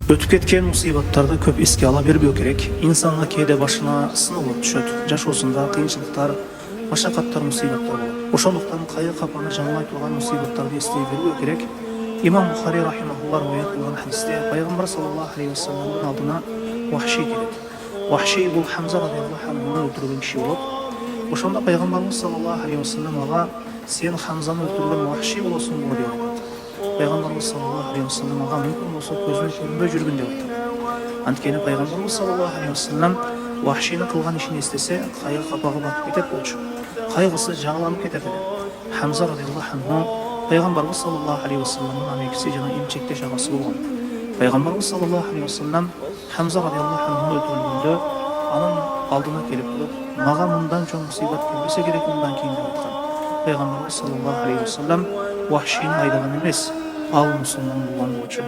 Өтүп кеткен мусибаттарды көп эске ала бербөө керек. Инсанга кээде башына сыноолор түшөт. Жашоосунда кыйынчылыктар, машакаттар, мусибаттар болот. Ошондуктан кайгы капаны жамылай турган мусибаттарды эстей бербөө керек. Имам Бухари рахимахуллах риwayat кылган хадисте пайгамбар саллаллаху алейхи вассаламдын алдына Вахши келет. Вахши бул Хамза радиаллаху анхуну өлтүргөн киши болот. Ошондо пайгамбарыбыз саллаллаху алейхи вассалам ага сен Хамзаны өлтүргөн Вахши болосуңбу деп айтат. Пайгамбарыбыз саллаллаху алейхи вассалам ага мүмкүн болсо көзүнө көрүнбөй жүргүн деп айтат. Анткени пайгамбарыбыз саллаллаху алейхи вассалам Вахшинин кылган ишин эстесе кайгы капага батып кетет болчу. Кайгысы жаңыланып кетет эле. Хамза радиаллаху анху пайгамбарыбыз саллаллаху алейхи вассаламдын амекиси жана эмчектеш агасы болгон. Пайгамбарыбыз саллаллаху алейхи вассалам Хамза радиаллаху анхуну өлтүргөндө анын алдына келип туруп, мага мындан чоң мусибат келбесе керек мындан кийин деп айткан. Пайгамбарыбыз саллаллаху алейхи вассалам Вахшини айдаган эмес, ал мусулман болгон болчу.